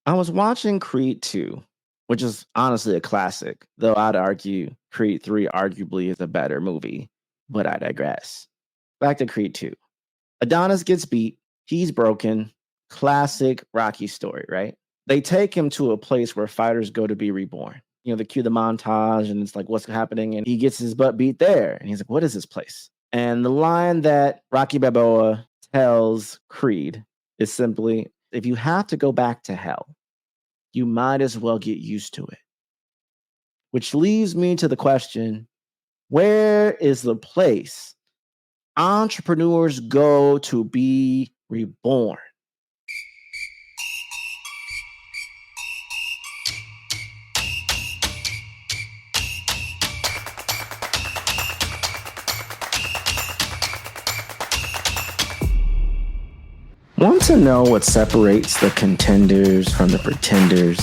I was watching Creed 2, which is honestly a classic, though I'd argue Creed 3 arguably is a better movie, but I digress. Back to Creed 2. Adonis gets beat, he's broken, classic Rocky story, right? They take him to a place where fighters go to be reborn. They cue the montage and it's like, what's happening? And he gets his butt beat there. And he's like, what is this place? And the line that Rocky Balboa tells Creed is simply, if you have to go back to hell, you might as well get used to it. Which leads me to the question, where is the place entrepreneurs go to be reborn? Want to know what separates the contenders from the pretenders,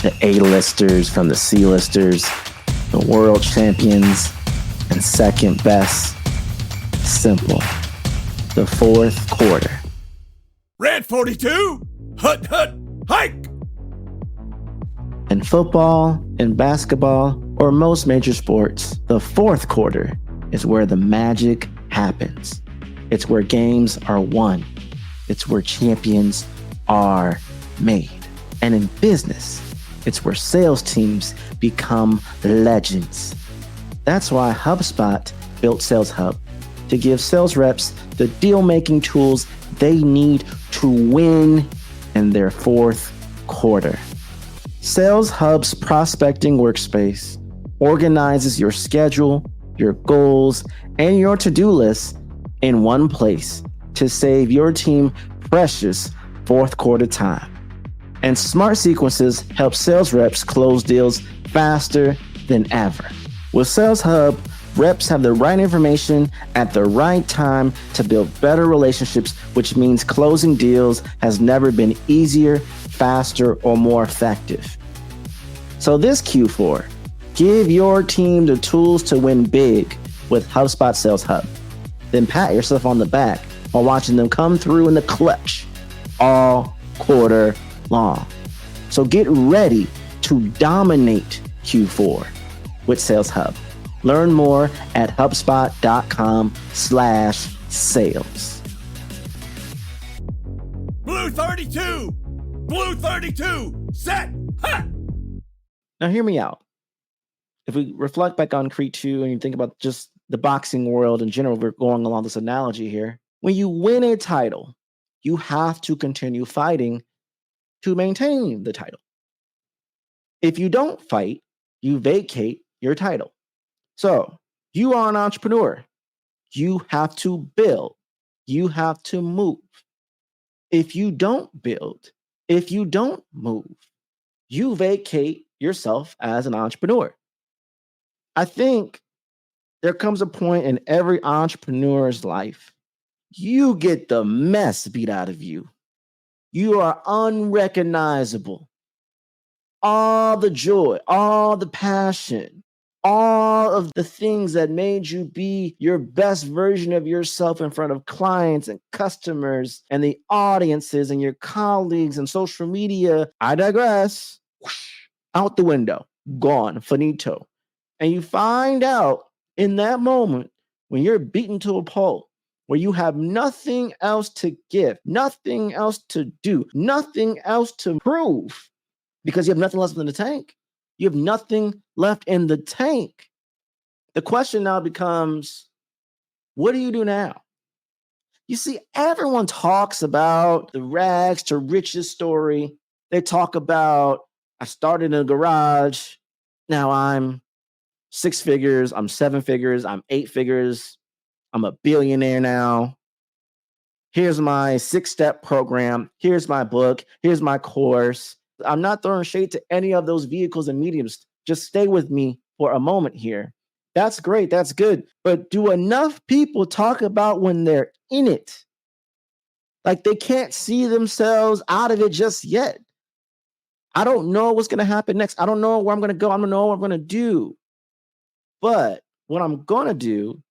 the A-listers from the C-listers, the world champions, and second best? Simple. The fourth quarter. Red 42, hut, hike! In football, in basketball, or most major sports, the fourth quarter is where the magic happens. It's where games are won. It's where champions are made. And in business, it's where sales teams become legends. That's why HubSpot built Sales Hub to give sales reps the deal-making tools they need to win in their fourth quarter. Sales Hub's prospecting workspace organizes your schedule, your goals, and your to-do list in one place to save your team precious fourth quarter time. And Smart Sequences help sales reps close deals faster than ever. With Sales Hub, reps have the right information at the right time to build better relationships, which means closing deals has never been easier, faster, or more effective. So this Q4, give your team the tools to win big with HubSpot Sales Hub. Then pat yourself on the back while watching them come through in the clutch all quarter long. So get ready to dominate Q4 with Sales Hub. Learn more at HubSpot.com/sales. Blue 32, set, ha! Now hear me out. If we reflect back on Creed 2 and you think about just the boxing world in general, we're going along this analogy here. When you win a title, you have to continue fighting to maintain the title. If you don't fight, you vacate your title. So you are an entrepreneur. You have to build. You have to move. If you don't build, if you don't move, you vacate yourself as an entrepreneur. I think there comes a point in every entrepreneur's life, you get the mess beat out of you. You are unrecognizable. All the joy, all the passion, all of the things that made you be your best version of yourself in front of clients and customers and the audiences and your colleagues and social media, I digress, out the window, gone, finito. And you find out in that moment when you're beaten to a pulp, where you have nothing else to give, nothing else to do, nothing else to prove, because you have nothing left in the tank. You have nothing left in the tank. The question now becomes, what do you do now? You see, everyone talks about the rags to riches story. They talk about, I started in a garage. Now I'm 6 figures, I'm 7 figures, I'm 8 figures. I'm a billionaire now. Here's my 6-step program. Here's my book. Here's my course. I'm not throwing shade to any of those vehicles and mediums. Just stay with me for a moment here. That's great. That's good. But do enough people talk about when they're in it? Like they can't see themselves out of it just yet. I don't know what's going to happen next. I don't know where I'm going to go. I don't know what I'm going to do. But what I'm going to do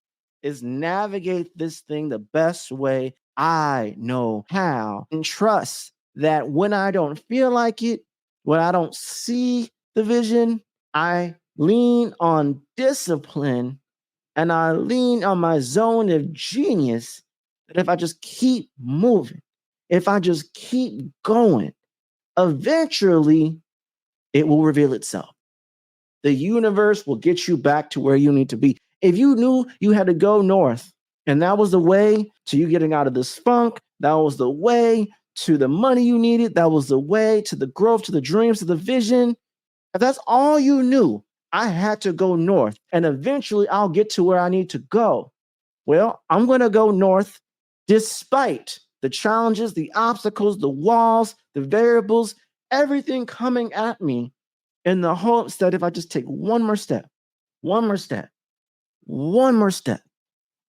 is navigate this thing the best way I know how and trust that when I don't feel like it, when I don't see the vision, I lean on discipline and I lean on my zone of genius. That if I just keep moving, if I just keep going, eventually it will reveal itself. The universe will get you back to where you need to be. If you knew you had to go north, and that was the way to you getting out of this funk, that was the way to the money you needed, that was the way to the growth, to the dreams, to the vision. If that's all you knew, I had to go north, and eventually I'll get to where I need to go. Well, I'm going to go north despite the challenges, the obstacles, the walls, the variables, everything coming at me in the hopes that if I just take one more step, one more step, one more step,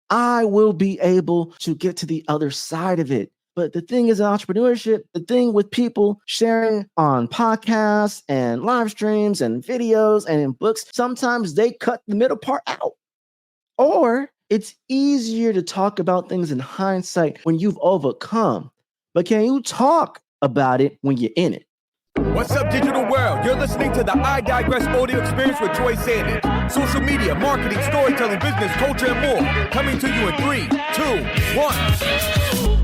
I will be able to get to the other side of it. But the thing is in entrepreneurship, the thing with people sharing on podcasts and live streams and videos and in books, sometimes they cut the middle part out. Or it's easier to talk about things in hindsight when you've overcome. But can you talk about it when you're in it? What's up, digital world? You're listening to the I Digress audio experience with Troy Sandidge. Social media, marketing, storytelling, business, culture, and more. Coming to you in 3, 2, 1.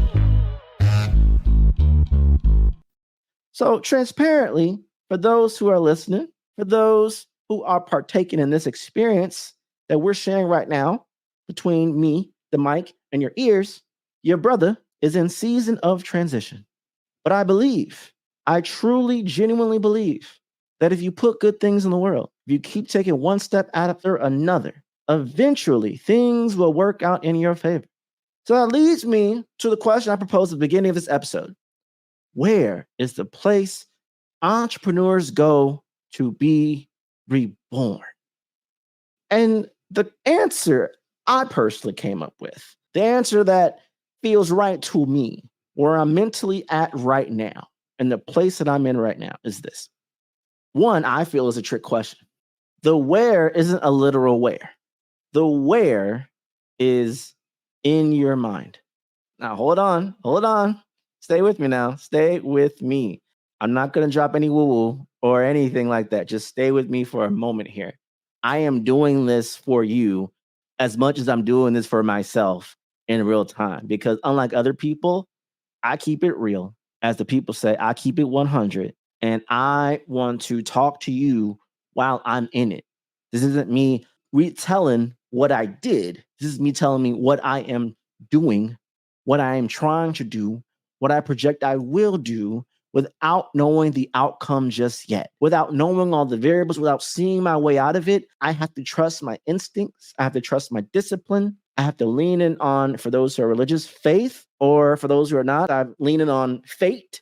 So transparently, for those who are listening, for those who are partaking in this experience that we're sharing right now between me, the mic, and your ears, your brother is in season of transition. But I truly, genuinely believe that if you put good things in the world, if you keep taking one step after another, eventually things will work out in your favor. So that leads me to the question I proposed at the beginning of this episode. Where is the place entrepreneurs go to be reborn? And the answer I personally came up with, the answer that feels right to me, where I'm mentally at right now, and the place that I'm in right now is this. One, I feel is a trick question. The where isn't a literal where. The where is in your mind. Now, hold on. Stay with me now. Stay with me. I'm not going to drop any woo-woo or anything like that. Just stay with me for a moment here. I am doing this for you as much as I'm doing this for myself in real time, because unlike other people, I keep it real. As the people say, I keep it 100, and I want to talk to you while I'm in it. This isn't me retelling what I did. This is me telling me what I am doing, what I am trying to do, what I project I will do without knowing the outcome just yet, without knowing all the variables, without seeing my way out of it. I have to trust my instincts. I have to trust my discipline. I have to lean in on, for those who are religious, faith, or for those who are not, I'm leaning on faith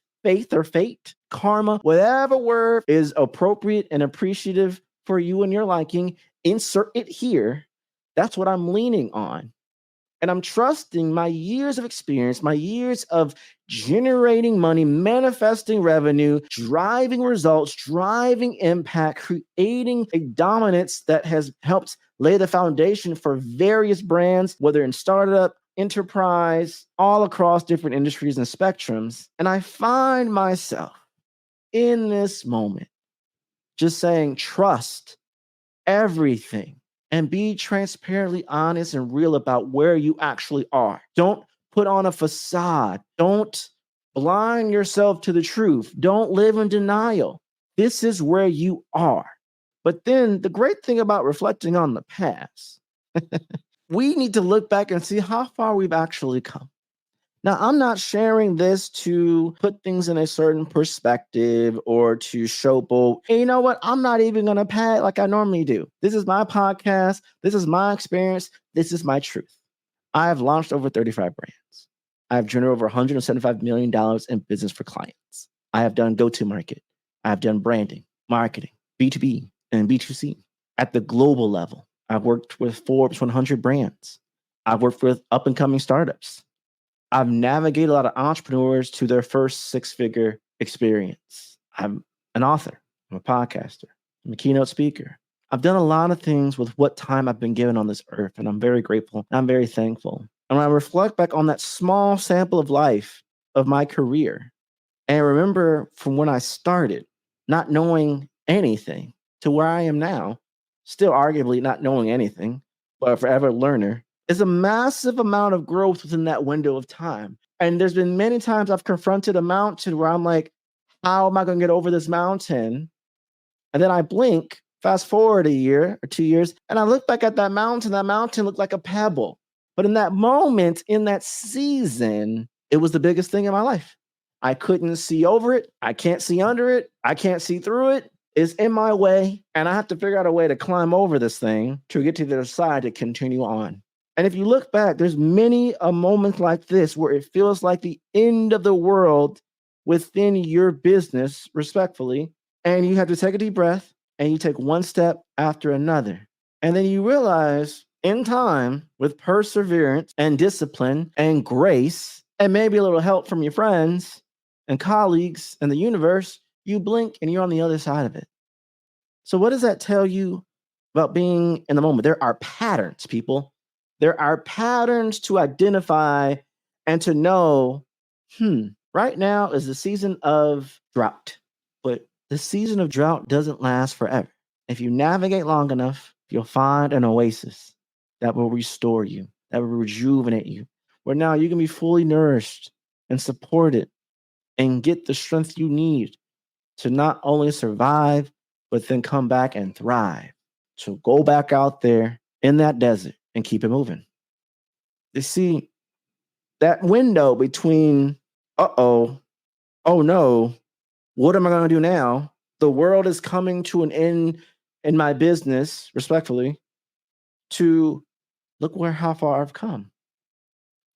or fate, karma, whatever word is appropriate and appreciative for you and your liking, insert it here. That's what I'm leaning on. And I'm trusting my years of experience, my years of generating money, manifesting revenue, driving results, driving impact, creating a dominance that has helped lay the foundation for various brands, whether in startup, enterprise, all across different industries and spectrums. And I find myself in this moment just saying, trust everything. And be transparently honest and real about where you actually are. Don't put on a facade. Don't blind yourself to the truth. Don't live in denial. This is where you are. But then the great thing about reflecting on the past, we need to look back and see how far we've actually come. Now, I'm not sharing this to put things in a certain perspective or to showboat. And you know what? I'm not even going to pad like I normally do. This is my podcast. This is my experience. This is my truth. I have launched over 35 brands. I have generated over $175 million in business for clients. I have done go-to-market. I have done branding, marketing, B2B, and B2C. At the global level, I've worked with Forbes 100 brands. I've worked with up-and-coming startups. I've navigated a lot of entrepreneurs to their first six-figure experience. I'm an author. I'm a podcaster. I'm a keynote speaker. I've done a lot of things with what time I've been given on this earth, and I'm very grateful. I'm very thankful. And when I reflect back on that small sample of life of my career, And remember from when I started, not knowing anything to where I am now, still arguably not knowing anything, but a forever learner, is a massive amount of growth within that window of time. And there's been many times I've confronted a mountain where I'm like, how am I going to get over this mountain? And then I blink, fast forward a year or 2 years, and I look back at that mountain looked like a pebble. But in that moment, in that season, it was the biggest thing in my life. I couldn't see over it. I can't see under it. I can't see through it. It's in my way. And I have to figure out a way to climb over this thing to get to the other side to continue on. And if you look back, there's many a moment like this where it feels like the end of the world within your business, respectfully. And you have to take a deep breath and you take one step after another. And then you realize in time, with perseverance and discipline and grace, and maybe a little help from your friends and colleagues and the universe, you blink and you're on the other side of it. So, what does that tell you about being in the moment? There are patterns, people. There are patterns to identify and to know, right now is the season of drought. But the season of drought doesn't last forever. If you navigate long enough, you'll find an oasis that will restore you, that will rejuvenate you, where now you can be fully nourished and supported and get the strength you need to not only survive, but then come back and thrive. So go back out there in that desert and keep it moving. You see, that window between, oh no, what am I going to do now? The world is coming to an end in my business, respectfully, to look how far I've come.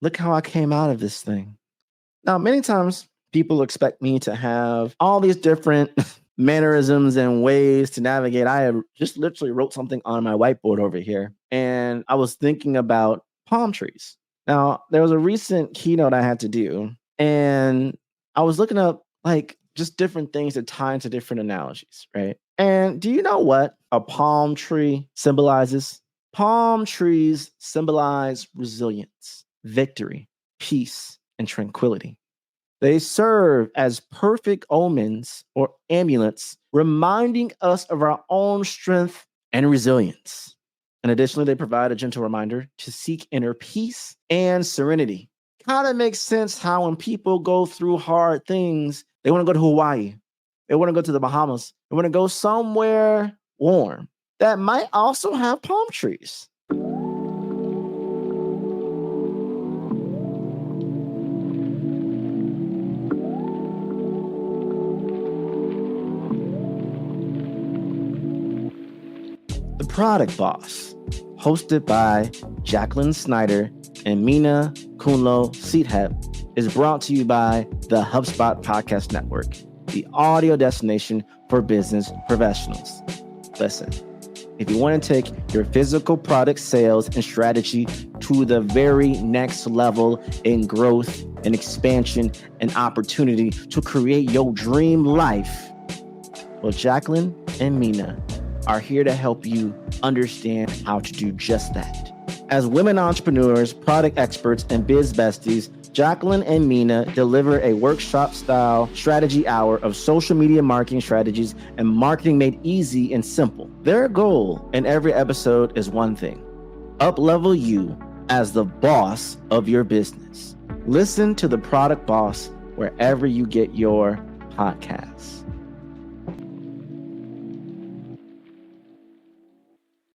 Look how I came out of this thing. Now, many times people expect me to have all these different mannerisms and ways to navigate. I have just literally wrote something on my whiteboard over here, and I was thinking about palm trees. Now, there was a recent keynote I had to do, and I was looking up like just different things that tie into different analogies, right? And do you know what a palm tree symbolizes? Palm trees symbolize resilience, victory, peace, and tranquility. They serve as perfect omens or amulets, reminding us of our own strength and resilience. And additionally, they provide a gentle reminder to seek inner peace and serenity. Kind of makes sense how when people go through hard things, they want to go to Hawaii. They want to go to the Bahamas. They want to go somewhere warm that might also have palm trees. The Product Boss, hosted by Jacqueline Snyder and Mina Kunlo Seathep, is brought to you by the HubSpot Podcast Network, the audio destination for business professionals. Listen, if you want to take your physical product sales and strategy to the very next level in growth and expansion and opportunity to create your dream life, well, Jacqueline and Mina are here to help you understand how to do just that. As women entrepreneurs, product experts, and biz besties, Jacqueline and Mina deliver a workshop-style strategy hour of social media marketing strategies and marketing made easy and simple. Their goal in every episode is one thing: up-level you as the boss of your business. Listen to The Product Boss wherever you get your podcasts.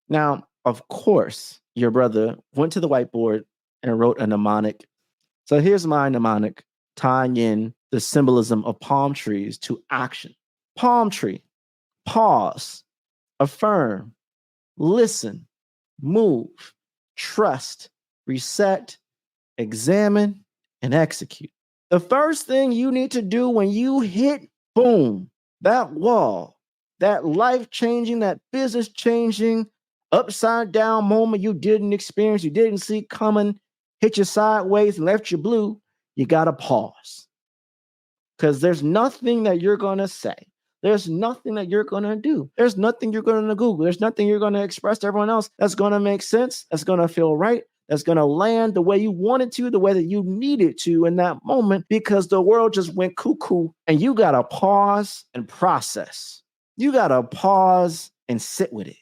Now, of course, your brother went to the whiteboard and wrote a mnemonic. So here's my mnemonic tying in the symbolism of palm trees to action. Palm tree, pause, affirm, listen, move, trust, reset, examine, and execute. The first thing you need to do when you hit, boom, that wall, that life-changing, that business-changing, upside-down moment you didn't experience, you didn't see coming, hit you sideways and left you blue, you got to pause. Because there's nothing that you're going to say. There's nothing that you're going to do. There's nothing you're going to Google. There's nothing you're going to express to everyone else that's going to make sense, that's going to feel right, that's going to land the way you want it to, the way that you need it to in that moment, because the world just went cuckoo and you got to pause and process. You got to pause and sit with it.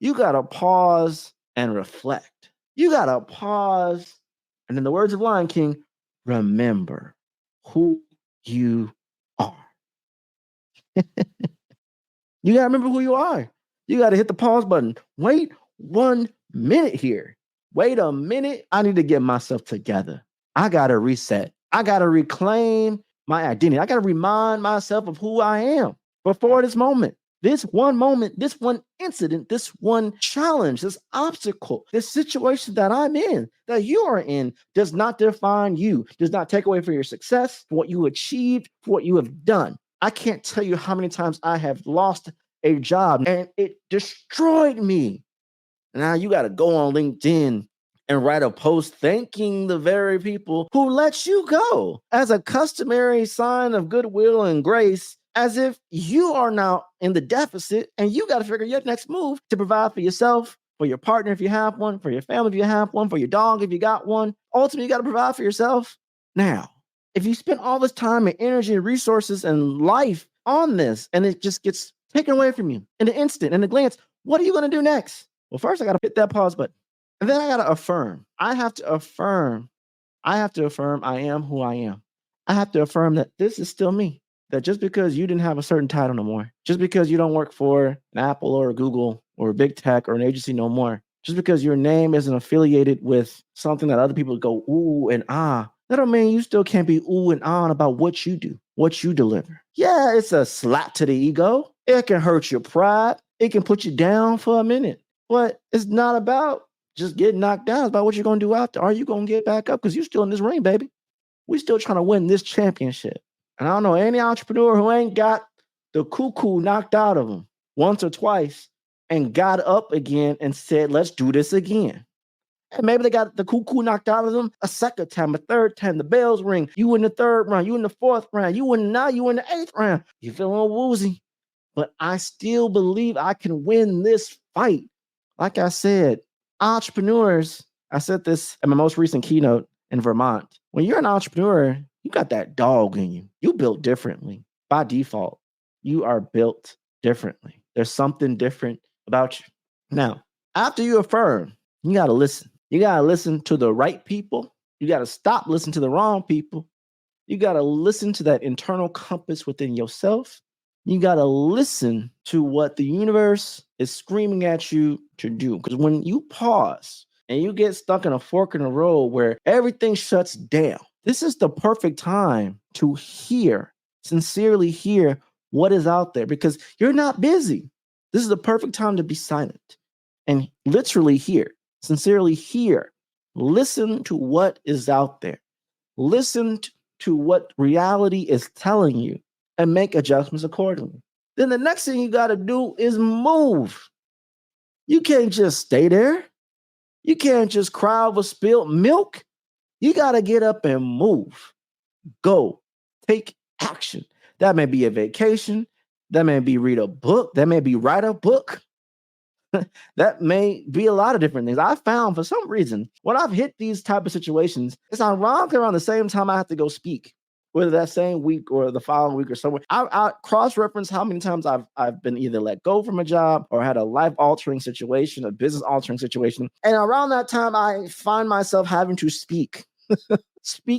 You got to pause and reflect. You got to pause. And in the words of Lion King, remember who you are. You got to remember who you are. You got to hit the pause button. Wait 1 minute here. Wait a minute. I need to get myself together. I got to reset. I got to reclaim my identity. I got to remind myself of who I am before this moment. This one moment, this one incident, this one challenge, this obstacle, this situation that I'm in, that you are in, does not define you, does not take away from your success, for what you achieved, for what you have done. I can't tell you how many times I have lost a job and it destroyed me. Now you got to go on LinkedIn and write a post thanking the very people who let you go as a customary sign of goodwill and grace, as if you are now in the deficit and you got to figure your next move to provide for yourself, for your partner if you have one, for your family if you have one, for your dog if you got one. Ultimately, you got to provide for yourself. Now, if you spend all this time and energy and resources and life on this and it just gets taken away from you in an instant, in a glance, what are you going to do next? Well, first I got to hit that pause button. And then I got to affirm. I have to affirm I am who I am. I have to affirm that this is still me. That just because you didn't have a certain title no more, just because you don't work for an Apple or a Google or a big tech or an agency no more, just because your name isn't affiliated with something that other people go ooh and ah, that don't mean you still can't be ooh and ah about what you do, what you deliver. Yeah, it's a slap to the ego. It can hurt your pride. It can put you down for a minute. But it's not about just getting knocked down. It's about what you're going to do after. Are you going to get back up? Because you're still in this ring, baby. We're still trying to win this championship. And I don't know any entrepreneur who ain't got the cuckoo knocked out of them once or twice and got up again and said, let's do this again. And maybe they got the cuckoo knocked out of them a second time, a third time. The bells ring. You in the third round. You in the fourth round. You in the eighth round. You feeling woozy. But I still believe I can win this fight. Like I said, entrepreneurs, I said this in my most recent keynote in Vermont. When you're an entrepreneur, you got that dog in you. You built differently by default. You are built differently. There's something different about you. Now, after you affirm, you got to listen. You got to listen to the right people. You got to stop listening to the wrong people. You got to listen to that internal compass within yourself. You got to listen to what the universe is screaming at you to do. Because when you pause and you get stuck in a fork in the road where everything shuts down, this is the perfect time to sincerely hear what is out there, because you're not busy. This is the perfect time to be silent and literally sincerely hear. Listen to what is out there. Listen to what reality is telling you and make adjustments accordingly. Then the next thing you got to do is move. You can't just stay there. You can't just cry over spilled milk. You got to get up and move. Go. Take action. That may be a vacation. That may be read a book. That may be write a book. That may be a lot of different things. I found for some reason, when I've hit these type of situations, it's ironically around the same time I have to go speak, whether that same week or the following week or somewhere. I cross-reference how many times I've been either let go from a job or had a life-altering situation, a business-altering situation. And around that time, I find myself having to speak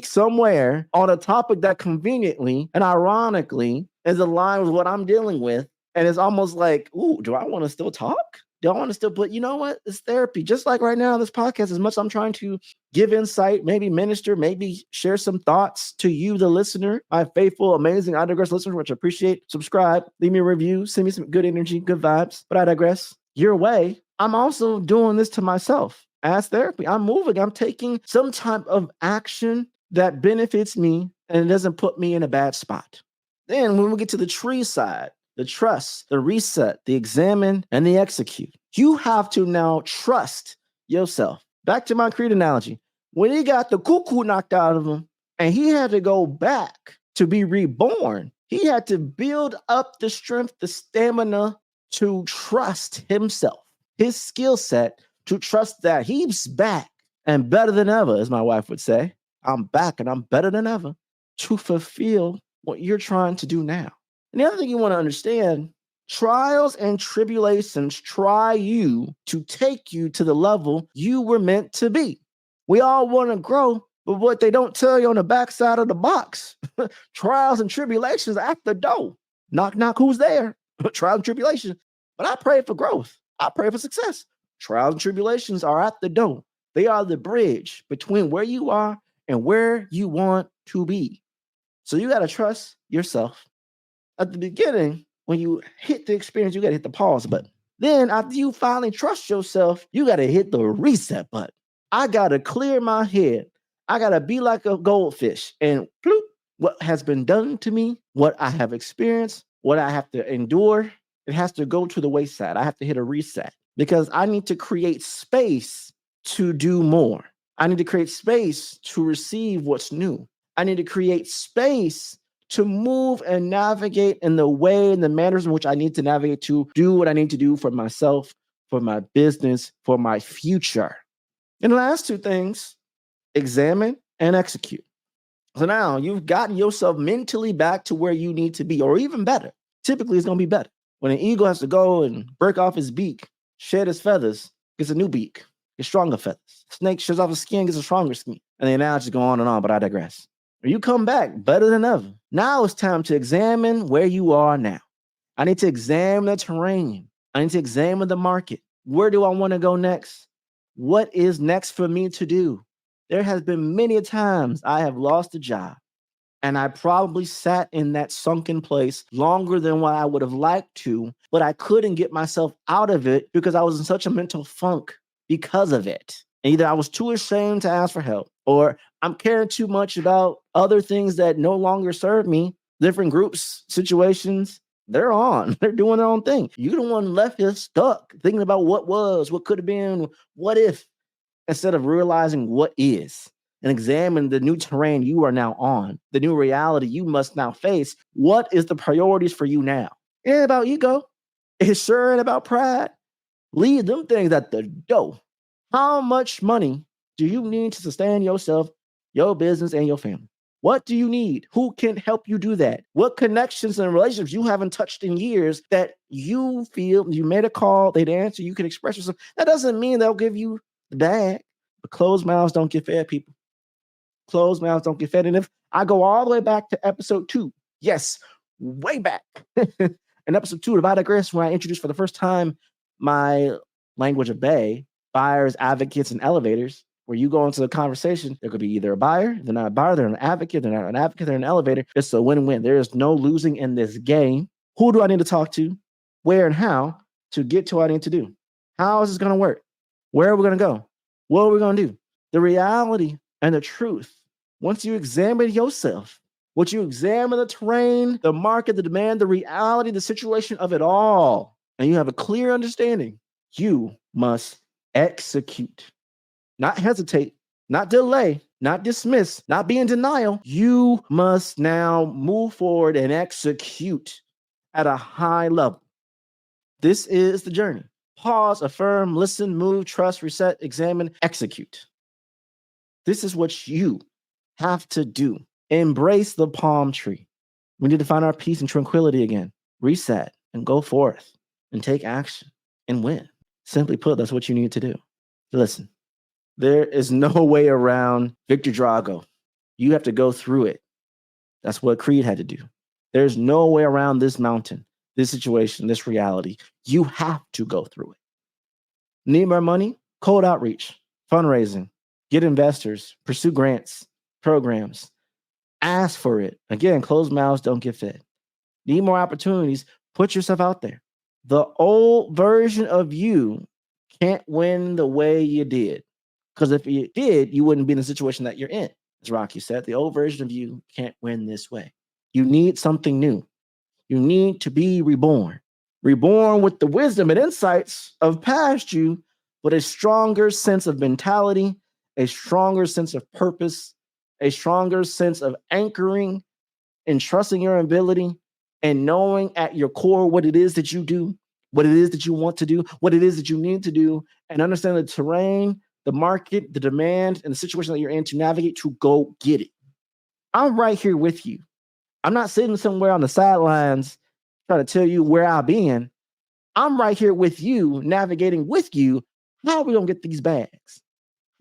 somewhere on a topic that conveniently and ironically is aligned with what I'm dealing with. And it's almost like, ooh, do I want to still talk? Do I want to still, but you know what? It's therapy. Just like right now, this podcast, as much as I'm trying to give insight, maybe minister, maybe share some thoughts to you, the listener, my faithful, amazing I Digress listeners, which I appreciate. Subscribe, leave me a review, send me some good energy, good vibes. But I digress. Your way. I'm also doing this to myself as therapy. I'm moving. I'm taking some type of action that benefits me and it doesn't put me in a bad spot. Then when we get to the tree side, the trust, the reset, the examine, and the execute. You have to now trust yourself. Back to my Creed analogy. When he got the cuckoo knocked out of him and he had to go back to be reborn, he had to build up the strength, the stamina to trust himself, his skill set, to trust that he's back and better than ever, as my wife would say. I'm back and I'm better than ever to fulfill what you're trying to do now. And the other thing you want to understand, trials and tribulations try you to take you to the level you were meant to be. We all want to grow, but what they don't tell you on the backside of the box, trials and tribulations at the door. Knock, knock, who's there? Trials and tribulations. But I pray for growth. I pray for success. Trials and tribulations are at the door. They are the bridge between where you are and where you want to be. So you got to trust yourself. At the beginning, when you hit the experience, you got to hit the pause button. Then after you finally trust yourself, you got to hit the reset button. I got to clear my head. I got to be like a goldfish and bloop, what has been done to me, what I have experienced, what I have to endure, it has to go to the wayside. I have to hit a reset because I need to create space to do more. I need to create space to receive what's new. I need to create space to move and navigate in the way and the manners in which I need to navigate to do what I need to do for myself, for my business, for my future. And the last two things, examine and execute. So now you've gotten yourself mentally back to where you need to be, or even better. Typically, it's going to be better. When an eagle has to go and break off his beak, shed his feathers, gets a new beak, gets stronger feathers. Snake sheds off his skin, gets a stronger skin. And the analogies go on and on, but I digress. When you come back better than ever, now it's time to examine where you are now. I need to examine the terrain. I need to examine the market. Where do I want to go next? What is next for me to do? There has been many times I have lost a job. And I probably sat in that sunken place longer than what I would have liked to, but I couldn't get myself out of it because I was in such a mental funk because of it. Either I was too ashamed to ask for help, or I'm caring too much about other things that no longer serve me. Different groups, situations, they're on. They're doing their own thing. You're the one left here stuck thinking about what was, what could have been, what if, instead of realizing what is. And examine the new terrain you are now on, the new reality you must now face. What is the priorities for you now? It ain't about ego. It's sure ain't about pride. Leave them things at the door. How much money do you need to sustain yourself, your business, and your family? What do you need? Who can help you do that? What connections and relationships you haven't touched in years that you feel you made a call, they'd answer, you can express yourself. That doesn't mean they'll give you the bag. But closed mouths don't get fed, people. Closed mouths don't get fed. And if I go all the way back to episode 2, yes, way back in episode 2 of I Digress, where I introduced for the first time my language of Bay, buyers, advocates, and elevators, where you go into the conversation, there could be either a buyer, they're not a buyer, they're an advocate, they're not an advocate, they're an elevator. It's a win-win. There is no losing in this game. Who do I need to talk to? Where and how to get to what I need to do? How is this going to work? Where are we going to go? What are we going to do? The reality and the truth, once you examine yourself, once you examine the terrain, the market, the demand, the reality, the situation of it all, and you have a clear understanding, you must execute. Not hesitate, not delay, not dismiss, not be in denial. You must now move forward and execute at a high level. This is the journey. Pause, affirm, listen, move, trust, reset, examine, execute. This is what you have to do. Embrace the palm tree. We need to find our peace and tranquility again. Reset and go forth and take action and win. Simply put, that's what you need to do. Listen, there is no way around Victor Drago. You have to go through it. That's what Creed had to do. There's no way around this mountain, this situation, this reality. You have to go through it. Need more money? Cold outreach, fundraising, get investors, pursue grants, programs, ask for it. Again, closed mouths don't get fed. Need more opportunities? Put yourself out there. The old version of you can't win the way you did. Because if you did, you wouldn't be in the situation that you're in. As Rocky said, the old version of you can't win this way. You need something new. You need to be reborn. Reborn with the wisdom and insights of past you, but a stronger sense of mentality, a stronger sense of purpose, a stronger sense of anchoring and trusting your ability and knowing at your core what it is that you do, what it is that you want to do, what it is that you need to do, and understand the terrain, the market, the demand, and the situation that you're in to navigate to go get it. I'm right here with you. I'm not sitting somewhere on the sidelines trying to tell you where I've been. I'm right here with you, navigating with you. How are we going to get these bags?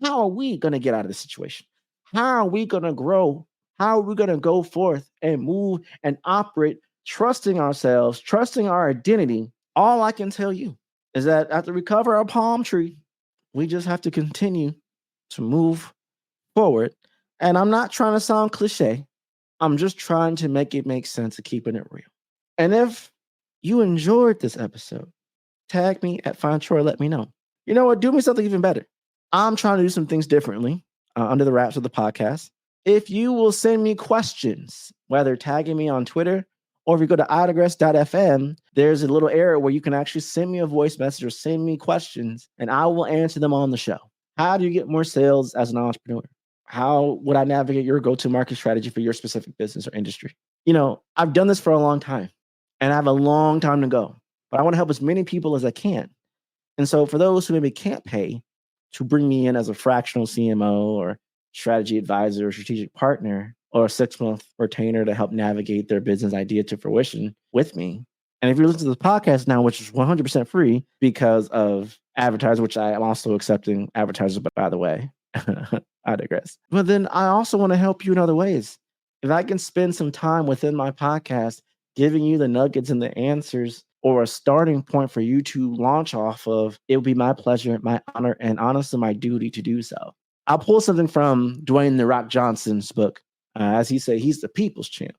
How are we going to get out of this situation? How are we going to grow? How are we going to go forth and move and operate, trusting ourselves, trusting our identity? All I can tell you is that after we cover our palm tree, we just have to continue to move forward. And I'm not trying to sound cliche. I'm just trying to make it make sense of keeping it real. And if you enjoyed this episode, tag me at Find Troy, let me know. You know what? Do me something even better. I'm trying to do some things differently under the wraps of the podcast. If you will send me questions, whether tagging me on Twitter or if you go to idigress.fm, there's a little area where you can actually send me a voice message or send me questions, and I will answer them on the show. How do you get more sales as an entrepreneur? How would I navigate your go-to-market strategy for your specific business or industry? You know, I've done this for a long time, and I have a long time to go, but I want to help as many people as I can. And so for those who maybe can't pay to bring me in as a fractional CMO or strategy advisor or strategic partner or a 6-month retainer to help navigate their business idea to fruition with me. And if you're listening to the podcast now, which is 100% free because of advertisers, which I am also accepting advertisers, but by the way, I digress. But then I also want to help you in other ways. If I can spend some time within my podcast giving you the nuggets and the answers or a starting point for you to launch off of, it would be my pleasure, my honor, and honestly my duty to do so. I'll pull something from Dwayne "The Rock" Johnson's book. As he said, he's the people's champ.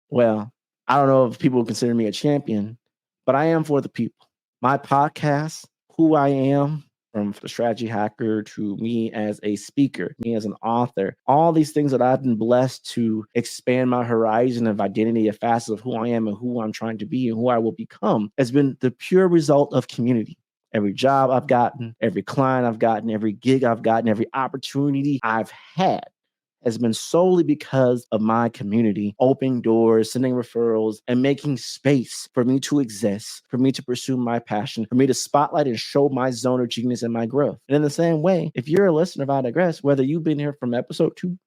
Well, I don't know if people consider me a champion, but I am for the people. My podcast, who I am, from the strategy hacker to me as a speaker, me as an author, all these things that I've been blessed to expand my horizon of identity, a facet of who I am and who I'm trying to be and who I will become, has been the pure result of community. Every job I've gotten, every client I've gotten, every gig I've gotten, every opportunity I've had has been solely because of my community, opening doors, sending referrals, and making space for me to exist, for me to pursue my passion, for me to spotlight and show my zone of genius and my growth. And in the same way, if you're a listener of I Digress, whether you've been here from episode 2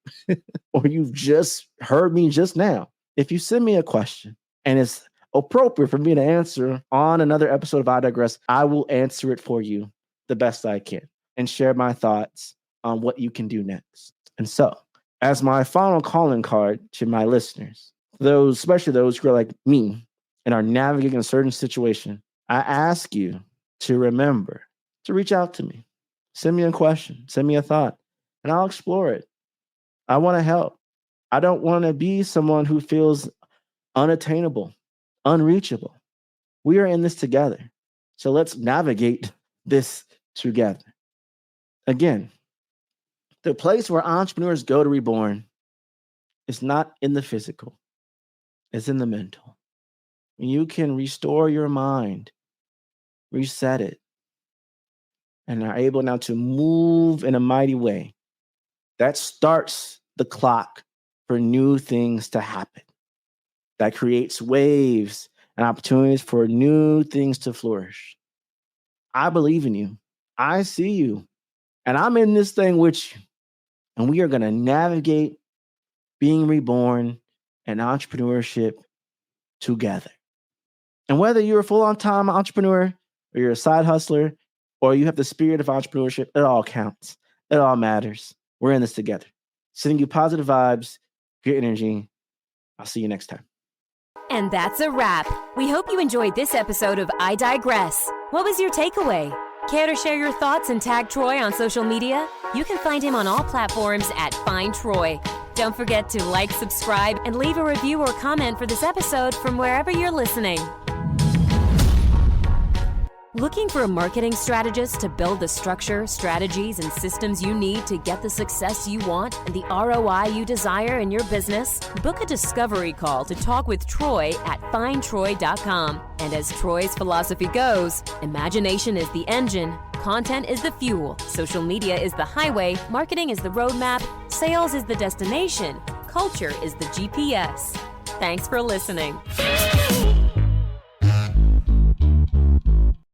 or you've just heard me just now, if you send me a question and it's appropriate for me to answer on another episode of I Digress, I will answer it for you the best I can and share my thoughts on what you can do next. And so, as my final calling card to my listeners, those, especially those who are like me and are navigating a certain situation, I ask you to remember to reach out to me. Send me a question, send me a thought, and I'll explore it. I want to help. I don't want to be someone who feels unattainable, unreachable. We are in this together. So let's navigate this together. Again, the place where entrepreneurs go to reborn is not in the physical, it's in the mental. When you can restore your mind, reset it, and are able now to move in a mighty way, that starts the clock for new things to happen. That creates waves and opportunities for new things to flourish. I believe in you. I see you. And I'm in this thing with you. And we are going to navigate being reborn and entrepreneurship together. And whether you're a full-on time entrepreneur or you're a side hustler or you have the spirit of entrepreneurship, it all counts. It all matters. We're in this together. Sending you positive vibes, good energy. I'll see you next time. And that's a wrap. We hope you enjoyed this episode of I Digress. What was your takeaway? Care to share your thoughts and tag Troy on social media? You can find him on all platforms at Find Troy. Don't forget to like, subscribe, and leave a review or comment for this episode from wherever you're listening. Looking for a marketing strategist to build the structure, strategies, and systems you need to get the success you want and the ROI you desire in your business? Book a discovery call to talk with Troy at findtroy.com. And as Troy's philosophy goes, imagination is the engine, content is the fuel, social media is the highway, marketing is the roadmap, sales is the destination, culture is the GPS. Thanks for listening.